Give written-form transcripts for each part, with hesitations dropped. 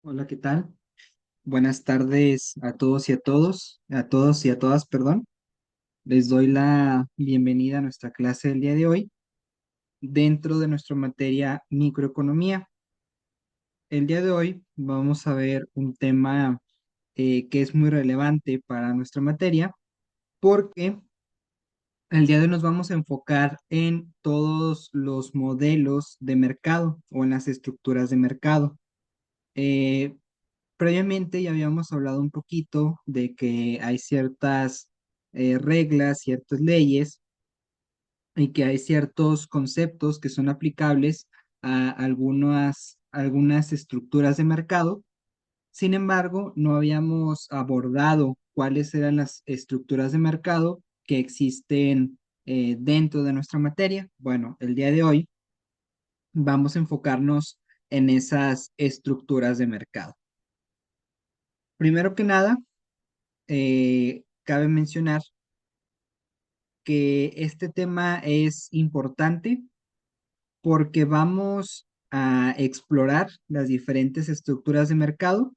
Hola, ¿qué tal? Buenas tardes a todos y a todos y a todas, perdón. Les doy la bienvenida a nuestra clase del día de hoy dentro de nuestra materia microeconomía. El día de hoy vamos a ver un tema que es muy relevante para nuestra materia porque el día de hoy nos vamos a enfocar en todos los modelos de mercado o en las estructuras de mercado. Eh, Previamente ya habíamos hablado un poquito de que hay ciertas reglas, ciertas leyes y que hay ciertos conceptos que son aplicables a algunas estructuras de mercado. Sin embargo, no habíamos abordado cuáles eran las estructuras de mercado que existen dentro de nuestra materia. Bueno, el día de hoy vamos a enfocarnos en esas estructuras de mercado. Primero que nada, cabe mencionar que este tema es importante porque vamos a explorar las diferentes estructuras de mercado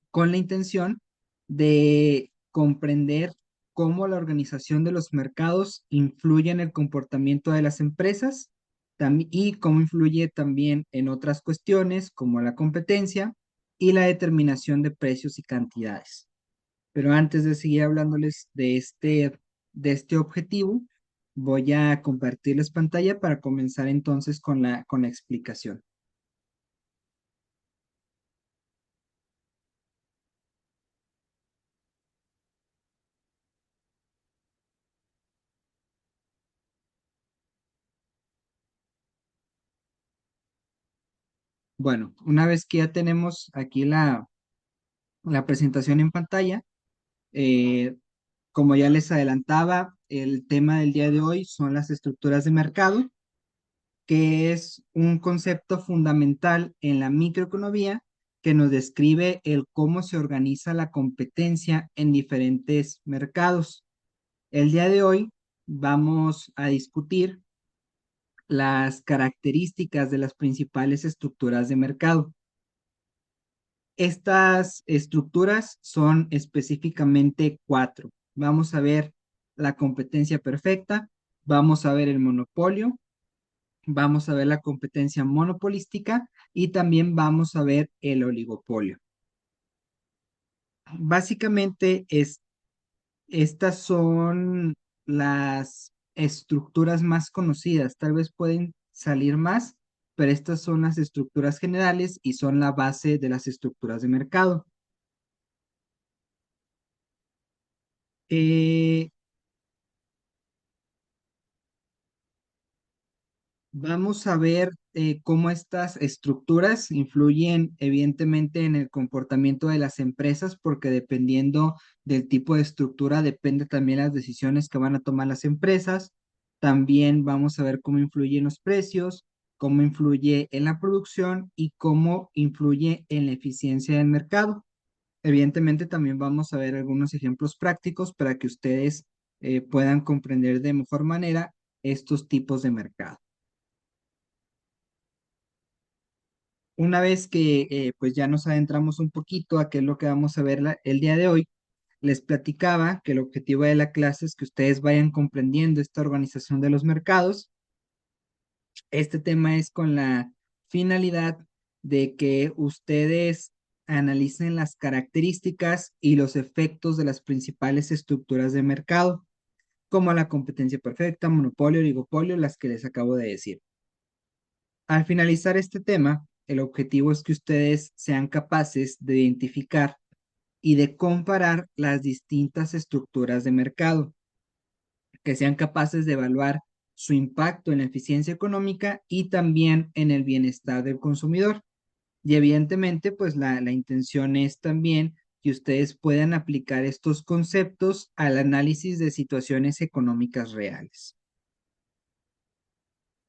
con la intención de comprender cómo la organización de los mercados influye en el comportamiento de las empresas y cómo influye también en otras cuestiones como la competencia y la determinación de precios y cantidades. Pero antes de seguir hablándoles de este objetivo, voy a compartirles pantalla para comenzar entonces con la explicación. Bueno, una vez que ya tenemos aquí la presentación en pantalla, eh, como ya les adelantaba, el tema del día de hoy son las estructuras de mercado, que es un concepto fundamental en la microeconomía que nos describe el cómo se organiza la competencia en diferentes mercados. El día de hoy vamos a discutir las características de las principales estructuras de mercado. Estas estructuras son específicamente cuatro. Vamos a ver la competencia perfecta, vamos a ver el monopolio, vamos a ver la competencia monopolística y también vamos a ver el oligopolio. Básicamente estas son las estructuras más conocidas. Tal vez pueden salir más, pero estas son las estructuras generales y son la base de las estructuras de mercado. Eh, Vamos a ver cómo estas estructuras influyen evidentemente en el comportamiento de las empresas, porque dependiendo del tipo de estructura depende también las decisiones que van a tomar las empresas. También vamos a ver cómo influyen los precios, cómo influye en la producción y cómo influye en la eficiencia del mercado. Evidentemente también vamos a ver algunos ejemplos prácticos para que ustedes puedan comprender de mejor manera estos tipos de mercado. Una vez que pues ya nos adentramos un poquito a qué es lo que vamos a ver el día de hoy, les platicaba que el objetivo de la clase es que ustedes vayan comprendiendo esta organización de los mercados. Este tema es con la finalidad de que ustedes analicen las características y los efectos de las principales estructuras de mercado, como la competencia perfecta, monopolio, oligopolio, las que les acabo de decir. Al finalizar este tema, el objetivo es que ustedes sean capaces de identificar y de comparar las distintas estructuras de mercado, que sean capaces de evaluar su impacto en la eficiencia económica y también en el bienestar del consumidor. Y evidentemente, pues la intención es también que ustedes puedan aplicar estos conceptos al análisis de situaciones económicas reales.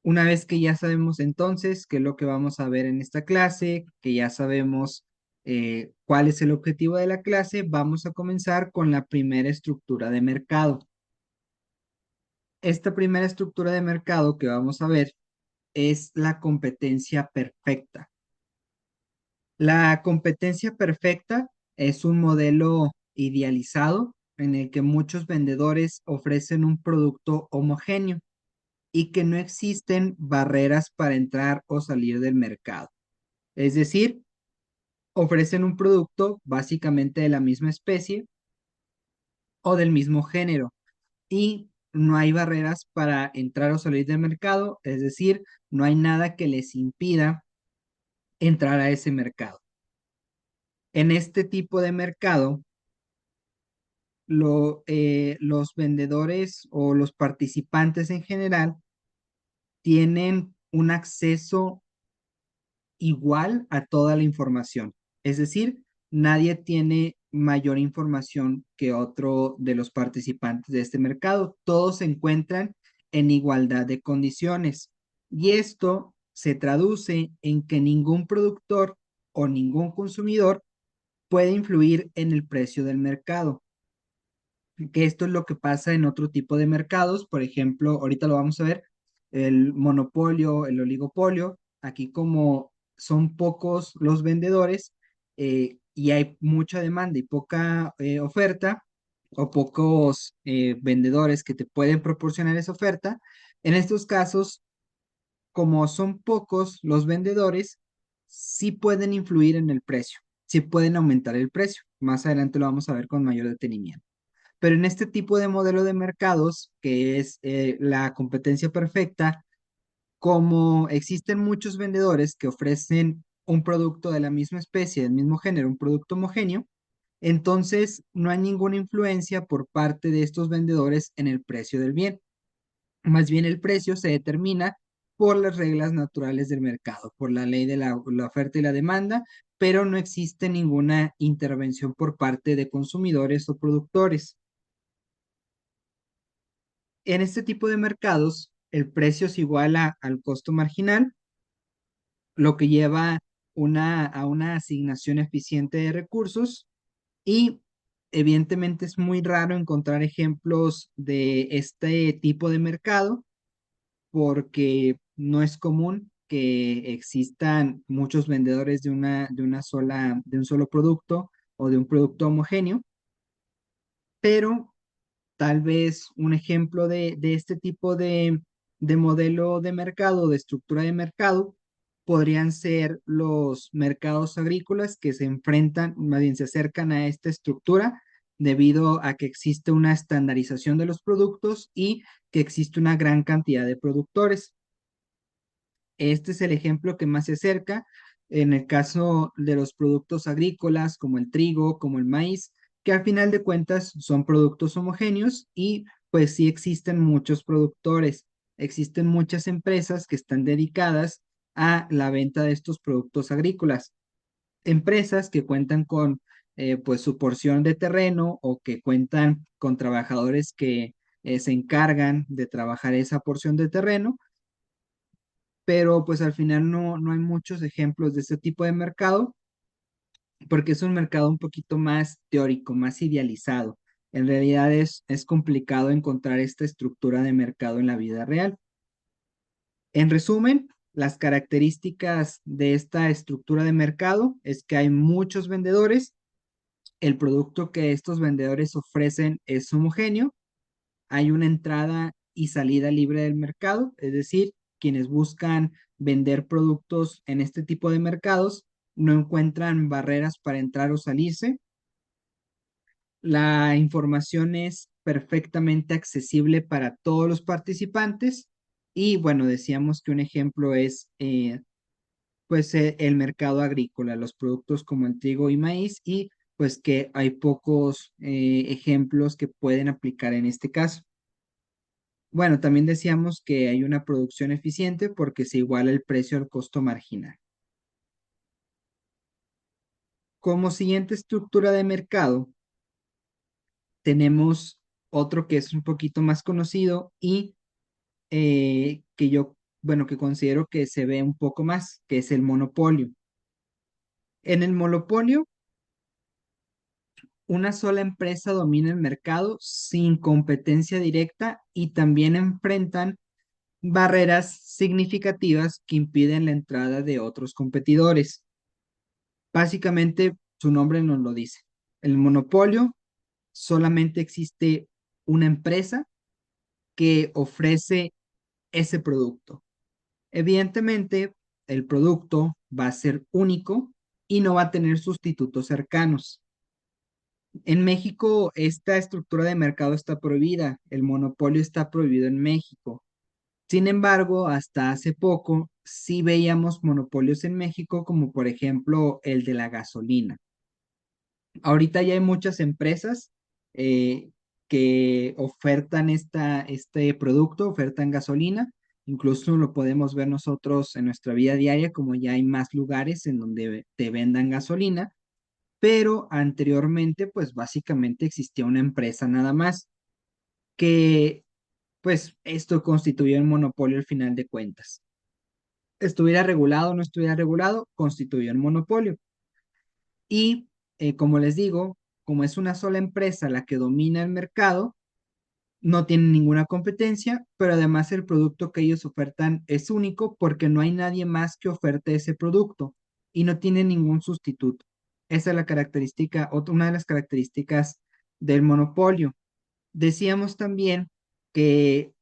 Una vez que ya sabemos entonces qué es lo que vamos a ver en esta clase, que ya sabemos cuál es el objetivo de la clase, vamos a comenzar con la primera estructura de mercado. Esta primera estructura de mercado que vamos a ver es la competencia perfecta. La competencia perfecta es un modelo idealizado en el que muchos vendedores ofrecen un producto homogéneo y que no existen barreras para entrar o salir del mercado. Es decir, ofrecen un producto básicamente de la misma especie o del mismo género y no hay barreras para entrar o salir del mercado, es decir, no hay nada que les impida entrar a ese mercado. En este tipo de mercado, los vendedores o los participantes en general tienen un acceso igual a toda la información. Es decir, nadie tiene mayor información que otro de los participantes de este mercado. Todos se encuentran en igualdad de condiciones. Y esto se traduce en que ningún productor o ningún consumidor puede influir en el precio del mercado. Que esto es lo que pasa en otro tipo de mercados, por ejemplo, ahorita lo vamos a ver, el monopolio, el oligopolio, aquí como son pocos los vendedores y hay mucha demanda y poca oferta, o pocos vendedores que te pueden proporcionar esa oferta, en estos casos, como son pocos los vendedores, sí pueden influir en el precio, sí pueden aumentar el precio. Más adelante lo vamos a ver con mayor detenimiento. Pero en este tipo de modelo de mercados, que es la competencia perfecta, como existen muchos vendedores que ofrecen un producto de la misma especie, del mismo género, un producto homogéneo, entonces no hay ninguna influencia por parte de estos vendedores en el precio del bien. Más bien el precio se determina por las reglas naturales del mercado, por la ley de la oferta y la demanda, pero no existe ninguna intervención por parte de consumidores o productores. En este tipo de mercados, el precio es igual al costo marginal, lo que lleva a una asignación eficiente de recursos y evidentemente es muy raro encontrar ejemplos de este tipo de mercado porque no es común que existan muchos vendedores de un solo producto o de un producto homogéneo, pero tal vez un ejemplo de este tipo de modelo de mercado, de estructura de mercado, podrían ser los mercados agrícolas que se enfrentan, más bien se acercan a esta estructura debido a que existe una estandarización de los productos y que existe una gran cantidad de productores. Este es el ejemplo que más se acerca en el caso de los productos agrícolas como el trigo, como el maíz, que al final de cuentas son productos homogéneos y pues sí existen muchos productores, existen muchas empresas que están dedicadas a la venta de estos productos agrícolas. Empresas que cuentan con pues su porción de terreno o que cuentan con trabajadores que se encargan de trabajar esa porción de terreno, pero pues al final no hay muchos ejemplos de este tipo de mercado porque es un mercado un poquito más teórico, más idealizado. En realidad es complicado encontrar esta estructura de mercado en la vida real. En resumen, las características de esta estructura de mercado es que hay muchos vendedores, el producto que estos vendedores ofrecen es homogéneo, hay una entrada y salida libre del mercado, es decir, quienes buscan vender productos en este tipo de mercados no encuentran barreras para entrar o salirse. La información es perfectamente accesible para todos los participantes y bueno, decíamos que un ejemplo es pues el mercado agrícola, los productos como el trigo y maíz y pues que hay pocos ejemplos que pueden aplicar en este caso. Bueno, también decíamos que hay una producción eficiente porque se iguala el precio al costo marginal. Como siguiente estructura de mercado, tenemos otro que es un poquito más conocido y que yo, bueno, que considero que se ve un poco más, que es el monopolio. En el monopolio, una sola empresa domina el mercado sin competencia directa y también enfrentan barreras significativas que impiden la entrada de otros competidores. Básicamente, su nombre nos lo dice. El monopolio solamente existe una empresa que ofrece ese producto. Evidentemente, el producto va a ser único y no va a tener sustitutos cercanos. En México, esta estructura de mercado está prohibida, el monopolio está prohibido en México. Sin embargo, hasta hace poco sí veíamos monopolios en México, como por ejemplo el de la gasolina. Ahorita ya hay muchas empresas eh, que ofertan este producto, ofertan gasolina. Incluso lo podemos ver nosotros en nuestra vida diaria, como ya hay más lugares en donde te vendan gasolina. Pero anteriormente, pues básicamente existía una empresa nada más que, pues esto constituía un monopolio al final de cuentas. Estuviera regulado o no estuviera regulado, constituía un monopolio. Y como les digo, como es una sola empresa la que domina el mercado, no tienen ninguna competencia, pero además el producto que ellos ofertan es único porque no hay nadie más que oferte ese producto y no tiene ningún sustituto. Esa es la característica, una de las características del monopolio. Decíamos también que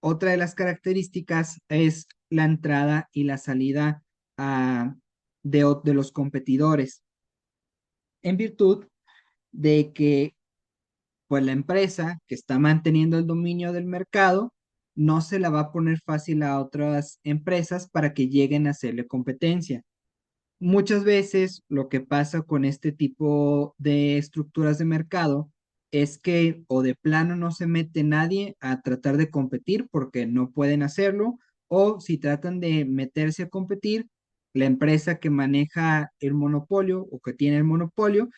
otra de las características es la entrada y la salida de los competidores, en virtud de que pues la empresa que está manteniendo el dominio del mercado no se la va a poner fácil a otras empresas para que lleguen a hacerle competencia. Muchas veces lo que pasa con este tipo de estructuras de mercado es que o de plano no se mete nadie a tratar de competir porque no pueden hacerlo, o si tratan de meterse a competir, la empresa que maneja el monopolio o que tiene el monopolio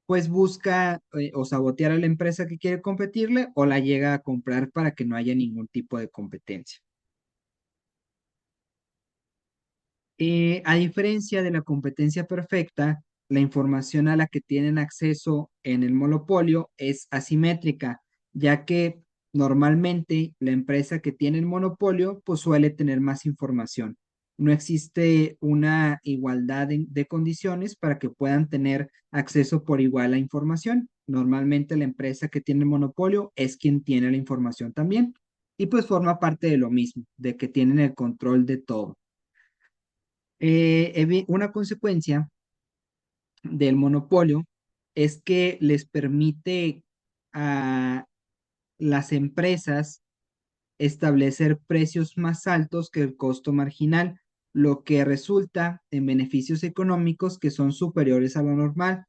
pues busca o sabotear a la empresa que quiere competirle o la llega a comprar para que no haya ningún tipo de competencia. A diferencia de la competencia perfecta, la información a la que tienen acceso en el monopolio es asimétrica, ya que normalmente la empresa que tiene el monopolio pues suele tener más información. No existe una igualdad de condiciones para que puedan tener acceso por igual a información. Normalmente la empresa que tiene el monopolio es quien tiene la información también y pues forma parte de lo mismo, de que tienen el control de todo. Una consecuencia del monopolio es que les permite a las empresas establecer precios más altos que el costo marginal, lo que resulta en beneficios económicos que son superiores a lo normal.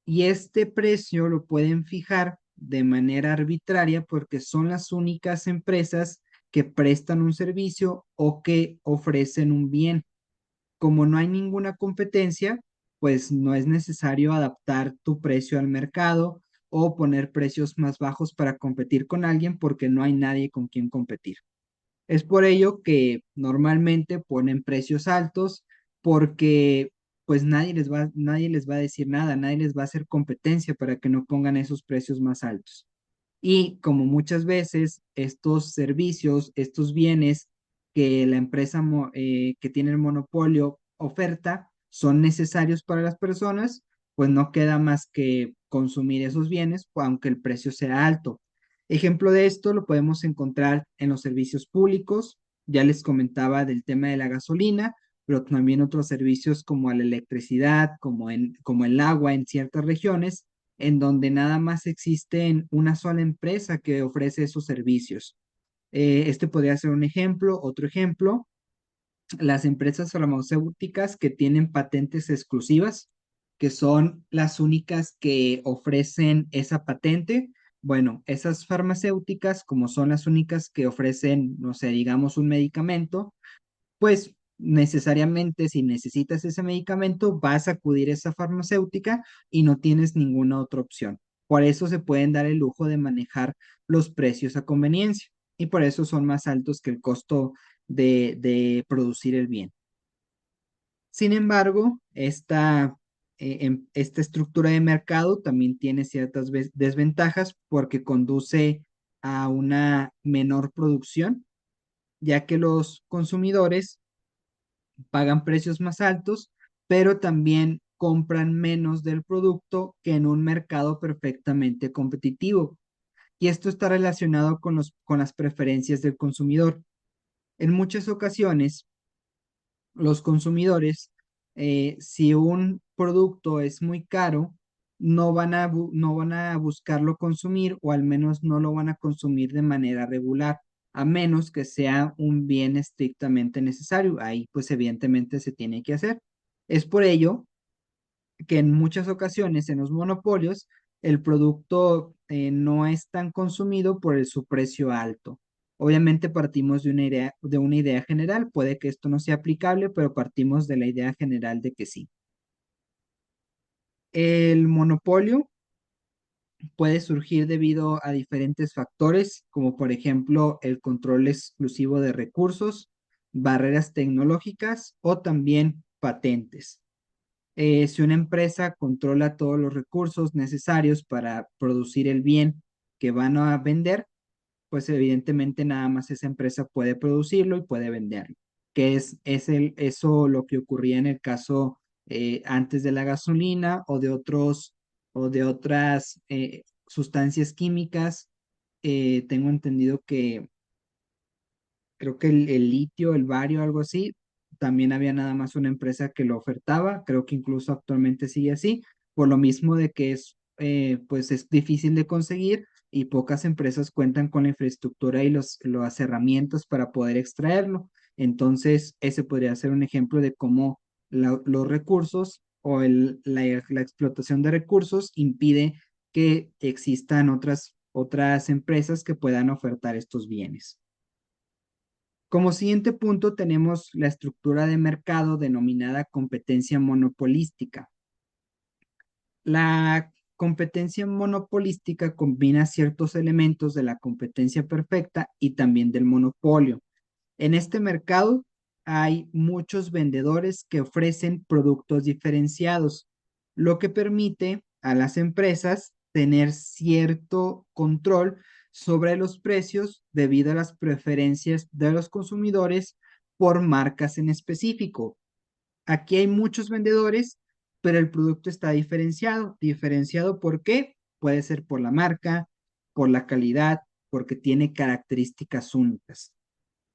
Y este precio lo pueden fijar de manera arbitraria porque son las únicas empresas que prestan un servicio o que ofrecen un bien. Como no hay ninguna competencia, pues no es necesario adaptar tu precio al mercado o poner precios más bajos para competir con alguien porque no hay nadie con quien competir. Es por ello que normalmente ponen precios altos porque pues nadie les va a decir nada, nadie les va a hacer competencia para que no pongan esos precios más altos. Y como muchas veces estos servicios, estos bienes que la empresa que tiene el monopolio oferta son necesarios para las personas, pues no queda más que consumir esos bienes, aunque el precio sea alto. Ejemplo de esto lo podemos encontrar en los servicios públicos. Ya les comentaba del tema de la gasolina, pero también otros servicios como la electricidad, como el agua en ciertas regiones en donde nada más existe una sola empresa que ofrece esos servicios. Este podría ser un ejemplo. Otro ejemplo, las empresas farmacéuticas que tienen patentes exclusivas, que son las únicas que ofrecen esa patente. Bueno, esas farmacéuticas, como son las únicas que ofrecen, no sé, digamos un medicamento, pues necesariamente si necesitas ese medicamento vas a acudir a esa farmacéutica y no tienes ninguna otra opción. Por eso se pueden dar el lujo de manejar los precios a conveniencia y por eso son más altos que el costo de producir el bien. Sin embargo, esta estructura de mercado también tiene ciertas desventajas porque conduce a una menor producción, ya que los consumidores pagan precios más altos, pero también compran menos del producto que en un mercado perfectamente competitivo. Y esto está relacionado con las preferencias del consumidor. En muchas ocasiones, los consumidores, si un producto es muy caro, no van a buscarlo consumir o al menos no lo van a consumir de manera regular, a menos que sea un bien estrictamente necesario. Ahí pues evidentemente se tiene que hacer. Es por ello que en muchas ocasiones en los monopolios el producto no es tan consumido por su precio alto. Obviamente partimos de una idea general, puede que esto no sea aplicable, pero partimos de la idea general de que sí. El monopolio puede surgir debido a diferentes factores, como por ejemplo el control exclusivo de recursos, barreras tecnológicas o también patentes. Si una empresa controla todos los recursos necesarios para producir el bien que van a vender, pues evidentemente nada más esa empresa puede producirlo y puede venderlo, que eso lo que ocurría en el caso antes de la gasolina o de otras sustancias químicas. Tengo entendido que creo que el litio, el bario, algo así, también había nada más una empresa que lo ofertaba, creo que incluso actualmente sigue así, por lo mismo de que pues es difícil de conseguir y pocas empresas cuentan con la infraestructura y las herramientas para poder extraerlo. Entonces, ese podría ser un ejemplo de cómo los recursos o la explotación de recursos impide que existan otras empresas que puedan ofertar estos bienes. Como siguiente punto tenemos la estructura de mercado denominada competencia monopolística. La competencia monopolística combina ciertos elementos de la competencia perfecta y también del monopolio. En este mercado hay muchos vendedores que ofrecen productos diferenciados, lo que permite a las empresas tener cierto control sobre los precios debido a las preferencias de los consumidores por marcas en específico. Aquí hay muchos vendedores, pero el producto está diferenciado. ¿Diferenciado por qué? Puede ser por la marca, por la calidad, porque tiene características únicas.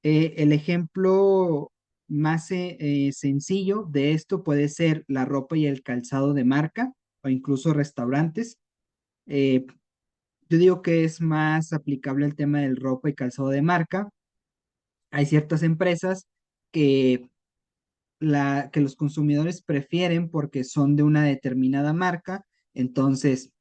El ejemplo más sencillo de esto puede ser la ropa y el calzado de marca o incluso restaurantes. Eh, yo digo que es más aplicable el tema del ropa y calzado de marca. Hay ciertas empresas que, que los consumidores prefieren porque son de una determinada marca. Entonces,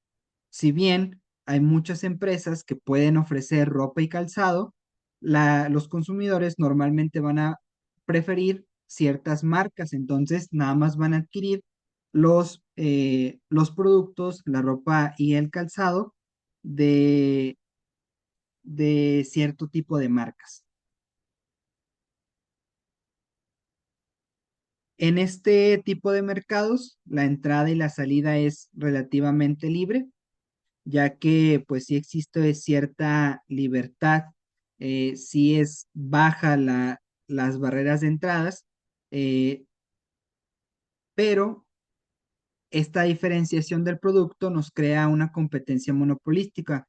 si bien hay muchas empresas que pueden ofrecer ropa y calzado, los consumidores normalmente van a preferir ciertas marcas, entonces nada más van a adquirir los productos, la ropa y el calzado de, de cierto tipo de marcas. En este tipo de mercados, la entrada y la salida es relativamente libre, ya que pues sí existe cierta libertad, sí es baja las barreras de entradas, eh, pero esta diferenciación del producto nos crea una competencia monopolística,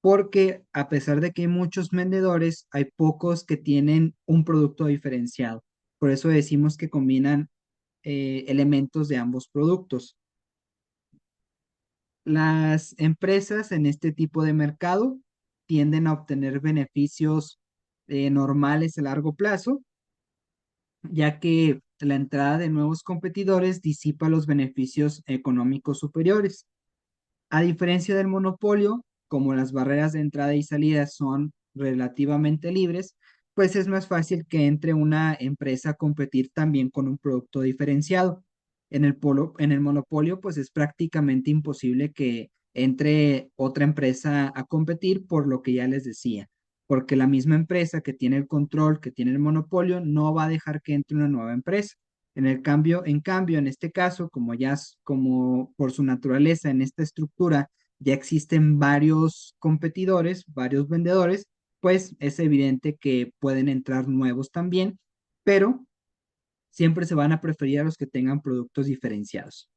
porque a pesar de que hay muchos vendedores, hay pocos que tienen un producto diferenciado. Por eso decimos que combinan elementos de ambos productos. Las empresas en este tipo de mercado tienden a obtener beneficios normales a largo plazo, ya que la entrada de nuevos competidores disipa los beneficios económicos superiores. A diferencia del monopolio, como las barreras de entrada y salida son relativamente libres, pues es más fácil que entre una empresa a competir también con un producto diferenciado. En el monopolio, pues es prácticamente imposible que entre otra empresa a competir por lo que ya les decía, porque la misma empresa que tiene el control, que tiene el monopolio, no va a dejar que entre una nueva empresa. En cambio, en este caso, como por su naturaleza en esta estructura ya existen varios competidores, varios vendedores, pues es evidente que pueden entrar nuevos también, pero siempre se van a preferir a los que tengan productos diferenciados.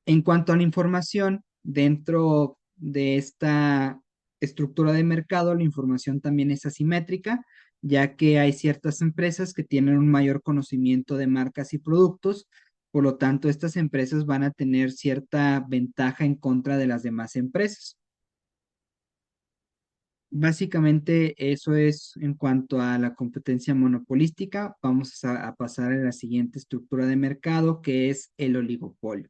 En cuanto a la información, dentro de esta estructura de mercado, la información también es asimétrica, ya que hay ciertas empresas que tienen un mayor conocimiento de marcas y productos, por lo tanto, estas empresas van a tener cierta ventaja en contra de las demás empresas. Básicamente, eso es en cuanto a la competencia monopolística. Vamos a pasar a la siguiente estructura de mercado, que es el oligopolio.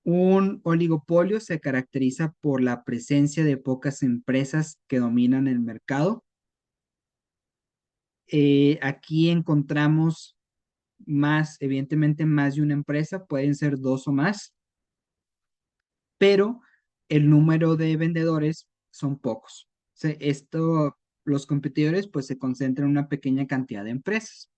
Un oligopolio se caracteriza por la presencia de pocas empresas que dominan el mercado. Aquí encontramos más, evidentemente más de una empresa, pueden ser dos o más, pero el número de vendedores son pocos. Los competidores pues se concentran en una pequeña cantidad de empresas.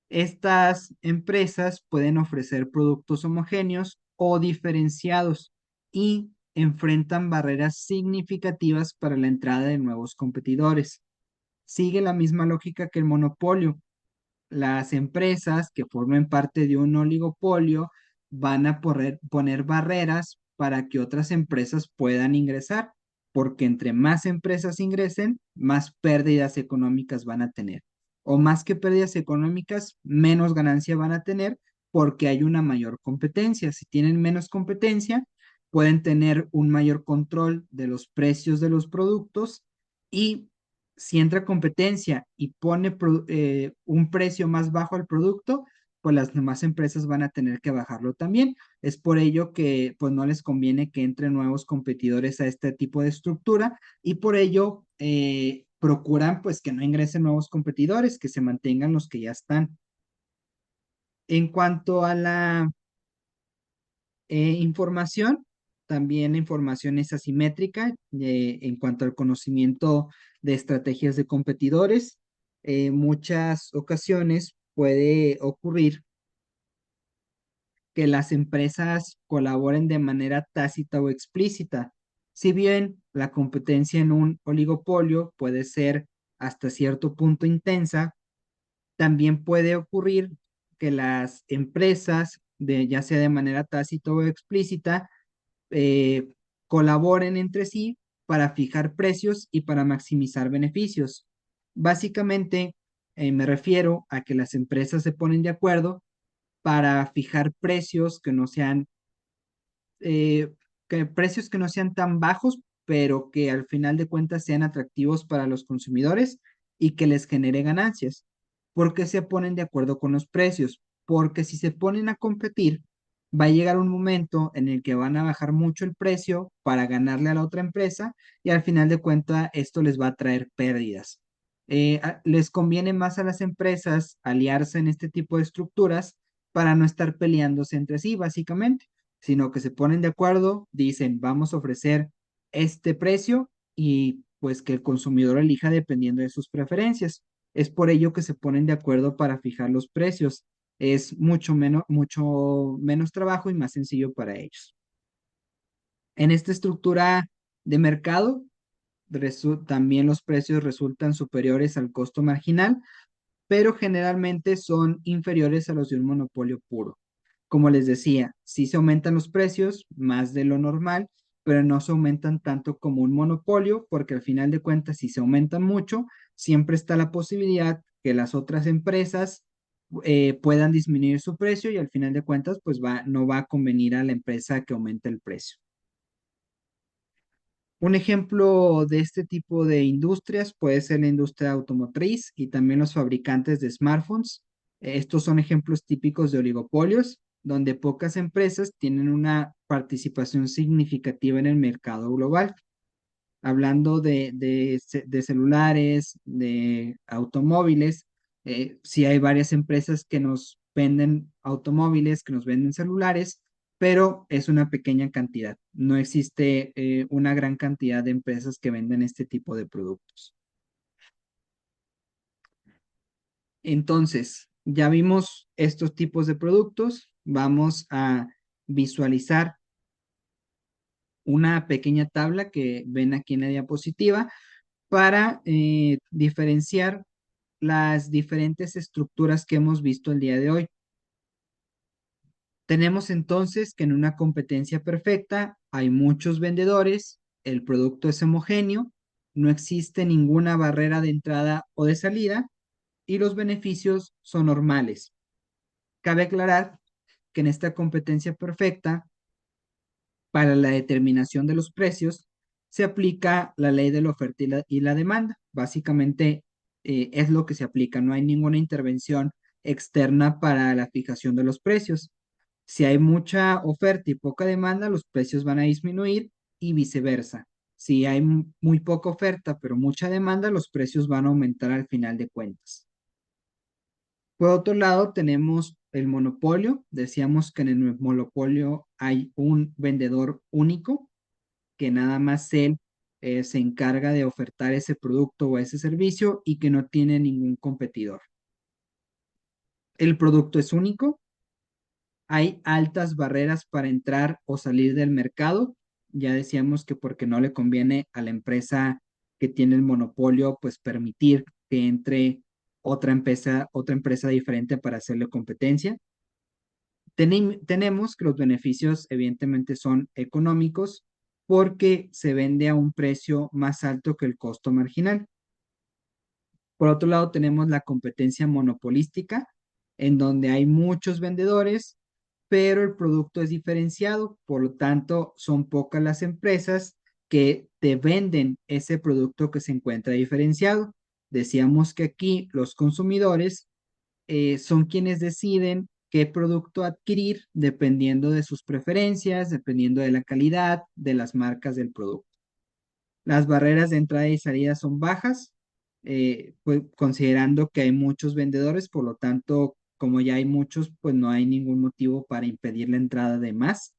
Estas empresas pueden ofrecer productos homogéneos o diferenciados y enfrentan barreras significativas para la entrada de nuevos competidores. Sigue la misma lógica que el monopolio. Las empresas que formen parte de un oligopolio van a poner barreras para que otras empresas puedan ingresar, porque entre más empresas ingresen, más pérdidas económicas van a tener. O más que pérdidas económicas, menos ganancia van a tener porque hay una mayor competencia. Si tienen menos competencia, pueden tener un mayor control de los precios de los productos y si entra competencia y pone un precio más bajo al producto, pues las demás empresas van a tener que bajarlo también. Es por ello que pues no les conviene que entren nuevos competidores a este tipo de estructura y por ello procuran pues que no ingresen nuevos competidores, que se mantengan los que ya están. En cuanto a la información, también la información es asimétrica en cuanto al conocimiento de estrategias de competidores. Muchas ocasiones puede ocurrir que las empresas colaboren de manera tácita o explícita. Si bien la competencia en un oligopolio puede ser hasta cierto punto intensa, también puede ocurrir que las empresas, ya sea de manera tácita o explícita, eh, colaboren entre sí para fijar precios y para maximizar beneficios. Básicamente, me refiero a que las empresas se ponen de acuerdo para fijar precios eh, precios que no sean tan bajos, pero que al final de cuentas sean atractivos para los consumidores y que les genere ganancias. ¿Por qué se ponen de acuerdo con los precios? Porque si se ponen a competir, va a llegar un momento en el que van a bajar mucho el precio para ganarle a la otra empresa y al final de cuentas esto les va a traer pérdidas. Les conviene más a las empresas aliarse en este tipo de estructuras para no estar peleándose entre sí, básicamente, sino que se ponen de acuerdo, dicen, vamos a ofrecer este precio y pues que el consumidor elija dependiendo de sus preferencias. Es por ello que se ponen de acuerdo para fijar los precios. Es mucho menos trabajo y más sencillo para ellos. En esta estructura de mercado, también los precios resultan superiores al costo marginal, pero generalmente son inferiores a los de un monopolio puro. Como les decía, sí se aumentan los precios más de lo normal, pero no se aumentan tanto como un monopolio, porque al final de cuentas, si se aumentan mucho, siempre está la posibilidad que las otras empresas puedan disminuir su precio y al final de cuentas, pues no va a convenir a la empresa que aumente el precio. Un ejemplo de este tipo de industrias puede ser la industria automotriz y también los fabricantes de smartphones. Estos son ejemplos típicos de oligopolios, donde pocas empresas tienen una participación significativa en el mercado global. Hablando de celulares, de automóviles, sí hay varias empresas que nos venden automóviles, que nos venden celulares, pero es una pequeña cantidad. No existe una gran cantidad de empresas que venden este tipo de productos. Entonces, ya vimos estos tipos de productos. Vamos a visualizar una pequeña tabla que ven aquí en la diapositiva para diferenciar las diferentes estructuras que hemos visto el día de hoy. Tenemos entonces que en una competencia perfecta hay muchos vendedores, el producto es homogéneo, no existe ninguna barrera de entrada o de salida y los beneficios son normales. Cabe aclarar que en esta competencia perfecta, para la determinación de los precios, se aplica la ley de la oferta y la demanda. Básicamente es lo que se aplica, no hay ninguna intervención externa para la fijación de los precios. Si hay mucha oferta y poca demanda, los precios van a disminuir y viceversa. Si hay muy poca oferta pero mucha demanda, los precios van a aumentar al final de cuentas. Por otro lado, tenemos el monopolio. Decíamos que en el monopolio hay un vendedor único, que nada más él se encarga de ofertar ese producto o ese servicio y que no tiene ningún competidor. El producto es único, hay altas barreras para entrar o salir del mercado. Ya decíamos que porque no le conviene a la empresa que tiene el monopolio, pues permitir que entre otra empresa diferente para hacerle competencia. Tenemos que los beneficios evidentemente son económicos porque se vende a un precio más alto que el costo marginal. Por otro lado, tenemos la competencia monopolística, en donde hay muchos vendedores, pero el producto es diferenciado, por lo tanto, son pocas las empresas que te venden ese producto que se encuentra diferenciado. Decíamos que aquí los consumidores son quienes deciden qué producto adquirir dependiendo de sus preferencias, dependiendo de la calidad, de las marcas del producto. Las barreras de entrada y salida son bajas, pues considerando que hay muchos vendedores, por lo tanto, como ya hay muchos, pues no hay ningún motivo para impedir la entrada de más.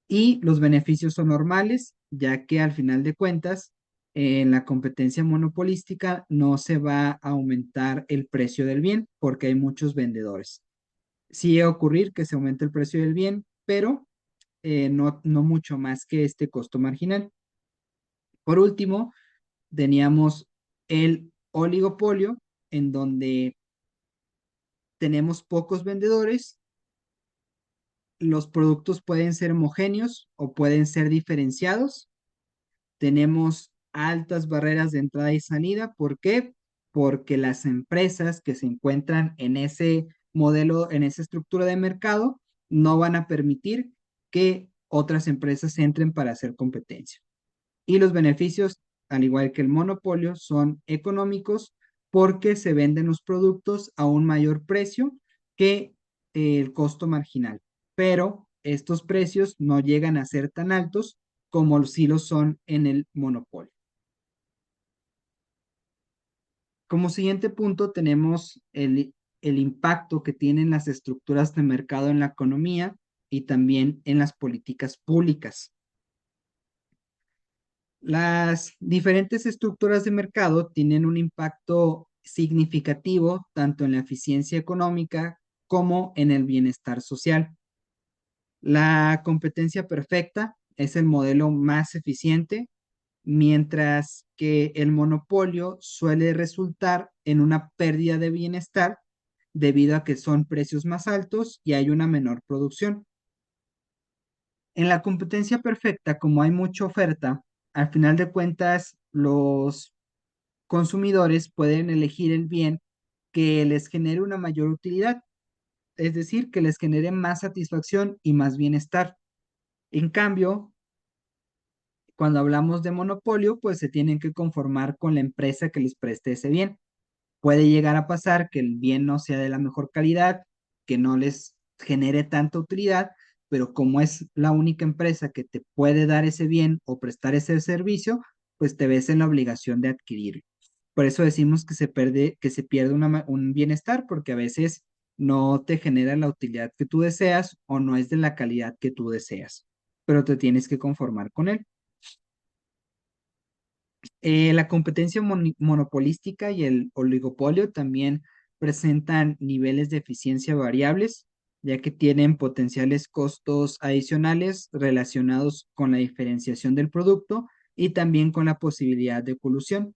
Y los beneficios son normales, ya que al final de cuentas, en la competencia monopolística no se va a aumentar el precio del bien porque hay muchos vendedores. Sí llega a ocurrir que se aumente el precio del bien, pero no mucho más que este costo marginal. Por último, teníamos el oligopolio, en donde tenemos pocos vendedores, los productos pueden ser homogéneos o pueden ser diferenciados, tenemos altas barreras de entrada y salida. ¿Por qué? Porque las empresas que se encuentran en ese modelo, en esa estructura de mercado, no van a permitir que otras empresas entren para hacer competencia. Y los beneficios, al igual que el monopolio, son económicos porque se venden los productos a un mayor precio que el costo marginal. Pero estos precios no llegan a ser tan altos como sí lo son en el monopolio. Como siguiente punto tenemos el impacto que tienen las estructuras de mercado en la economía y también en las políticas públicas. Las diferentes estructuras de mercado tienen un impacto significativo tanto en la eficiencia económica como en el bienestar social. La competencia perfecta es el modelo más eficiente, mientras que el monopolio suele resultar en una pérdida de bienestar debido a que son precios más altos y hay una menor producción. En la competencia perfecta, como hay mucha oferta, al final de cuentas los consumidores pueden elegir el bien que les genere una mayor utilidad, es decir, que les genere más satisfacción y más bienestar. En cambio, cuando hablamos de monopolio, pues se tienen que conformar con la empresa que les preste ese bien. Puede llegar a pasar que el bien no sea de la mejor calidad, que no les genere tanta utilidad, pero como es la única empresa que te puede dar ese bien o prestar ese servicio, pues te ves en la obligación de adquirirlo. Por eso decimos que se pierde un bienestar, porque a veces no te genera la utilidad que tú deseas o no es de la calidad que tú deseas, pero te tienes que conformar con él. La competencia monopolística y el oligopolio también presentan niveles de eficiencia variables, ya que tienen potenciales costos adicionales relacionados con la diferenciación del producto y también con la posibilidad de colusión.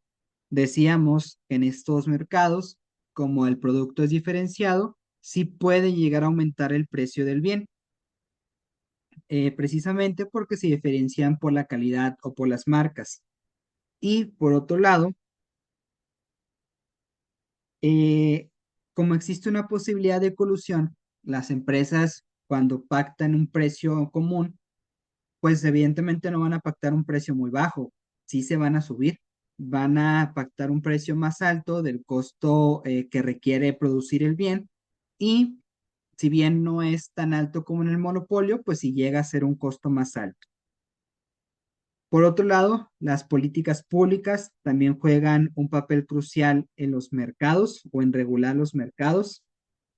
Decíamos que en estos mercados, como el producto es diferenciado, sí puede llegar a aumentar el precio del bien, precisamente porque se diferencian por la calidad o por las marcas. Y por otro lado, eh, como existe una posibilidad de colusión, las empresas cuando pactan un precio común, pues evidentemente no van a pactar un precio muy bajo, sí se van a subir, van a pactar un precio más alto del costo que requiere producir el bien y si bien no es tan alto como en el monopolio, pues sí llega a ser un costo más alto. Por otro lado, las políticas públicas también juegan un papel crucial en los mercados o en regular los mercados,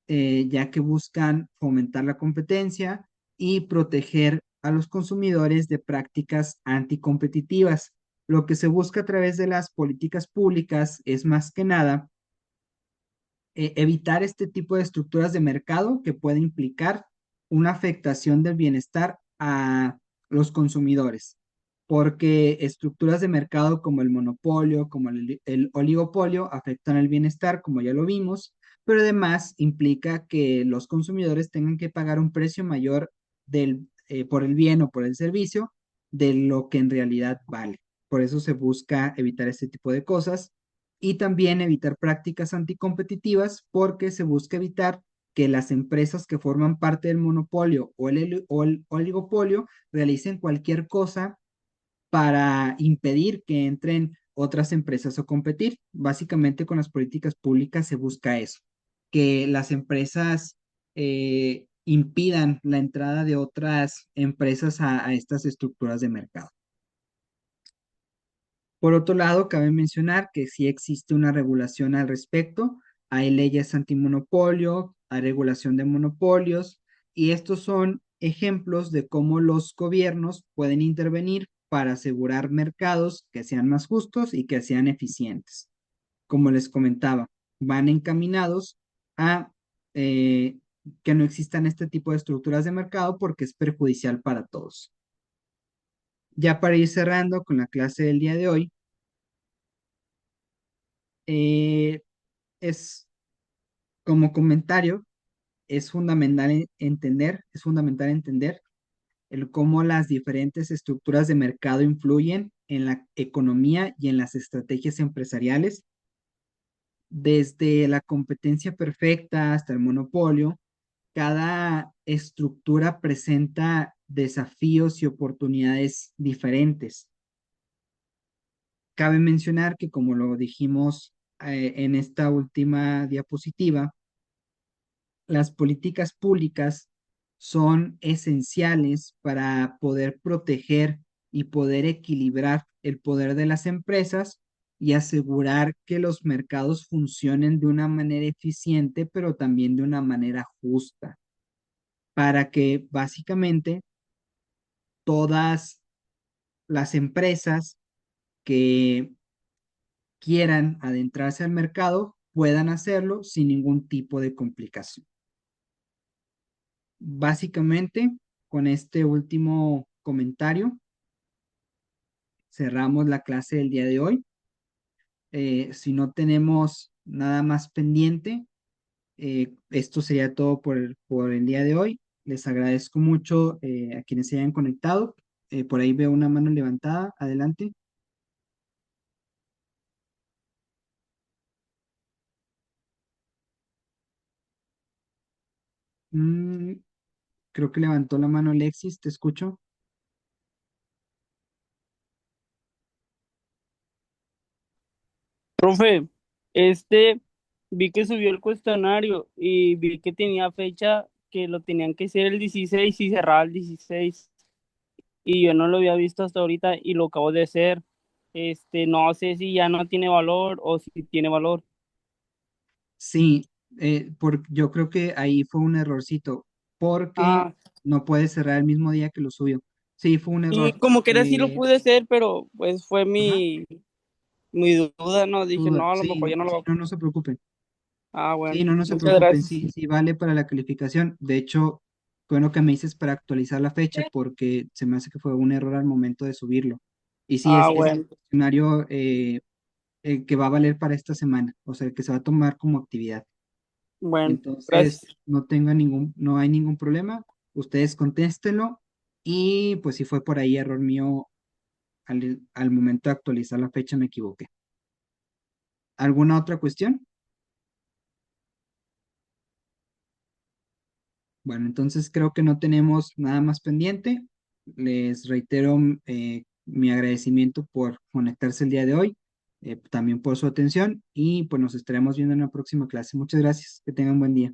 ya que buscan fomentar la competencia y proteger a los consumidores de prácticas anticompetitivas. Lo que se busca a través de las políticas públicas es más que nada evitar este tipo de estructuras de mercado que puede implicar una afectación del bienestar a los consumidores, porque estructuras de mercado como el monopolio, como el oligopolio, afectan el bienestar, como ya lo vimos, pero además implica que los consumidores tengan que pagar un precio mayor por el bien o por el servicio de lo que en realidad vale. Por eso se busca evitar este tipo de cosas y también evitar prácticas anticompetitivas porque se busca evitar que las empresas que forman parte del monopolio o el oligopolio realicen cualquier cosa para impedir que entren otras empresas a competir. Básicamente con las políticas públicas se busca eso, que las empresas impidan la entrada de otras empresas a estas estructuras de mercado. Por otro lado, cabe mencionar que sí existe una regulación al respecto. Hay leyes antimonopolio, hay regulación de monopolios, y estos son ejemplos de cómo los gobiernos pueden intervenir para asegurar mercados que sean más justos y que sean eficientes. Como les comentaba, van encaminados a eh, que no existan este tipo de estructuras de mercado porque es perjudicial para todos. Ya para ir cerrando con la clase del día de hoy, eh, es como comentario, es fundamental entender el cómo las diferentes estructuras de mercado influyen en la economía y en las estrategias empresariales, desde la competencia perfecta hasta el monopolio. Cada estructura presenta desafíos y oportunidades diferentes. Cabe mencionar que, como lo dijimos en esta última diapositiva, las políticas públicas son esenciales para poder proteger y poder equilibrar el poder de las empresas y asegurar que los mercados funcionen de una manera eficiente, pero también de una manera justa, para que básicamente todas las empresas que quieran adentrarse al mercado puedan hacerlo sin ningún tipo de complicación. Básicamente, con este último comentario, cerramos la clase del día de hoy. Si no tenemos nada más pendiente, esto sería todo por el día de hoy. Les agradezco mucho a quienes se hayan conectado. Por ahí veo una mano levantada. Adelante. Mm, creo que levantó la mano Alexis, te escucho. Profe, vi que subió el cuestionario y vi que tenía fecha que lo tenían que hacer el 16 y cerraba el 16 y yo no lo había visto hasta ahorita y lo acabo de hacer. No sé si ya no tiene valor o si tiene valor. Sí, yo creo que ahí fue un errorcito, porque Ah, no puede cerrar el mismo día que lo subió. Sí, fue un y error. como que era sí lo pude hacer, pero pues fue Ajá, mi duda, ¿no? Dije, duda. no, a lo mejor Sí, ya no lo sí, va. no, no se preocupen. Ah, Sí, bueno, no, no se muchas preocupen. gracias. Sí, sí, vale para la calificación. De hecho, bueno que me dices para actualizar la fecha, porque se me hace que fue un error al momento de subirlo. Y sí, Ah, es el bueno, cuestionario que va a valer para esta semana, o sea, que se va a tomar como actividad. bueno, Entonces, gracias. no hay ningún problema. Ustedes contéstenlo Y pues si fue por ahí error mío, al momento de actualizar la fecha me equivoqué. ¿Alguna otra cuestión? Bueno, entonces creo que no tenemos nada más pendiente. Les reitero mi agradecimiento por conectarse el día de hoy, también por su atención y pues nos estaremos viendo en la próxima clase. Muchas gracias. Que tengan buen día.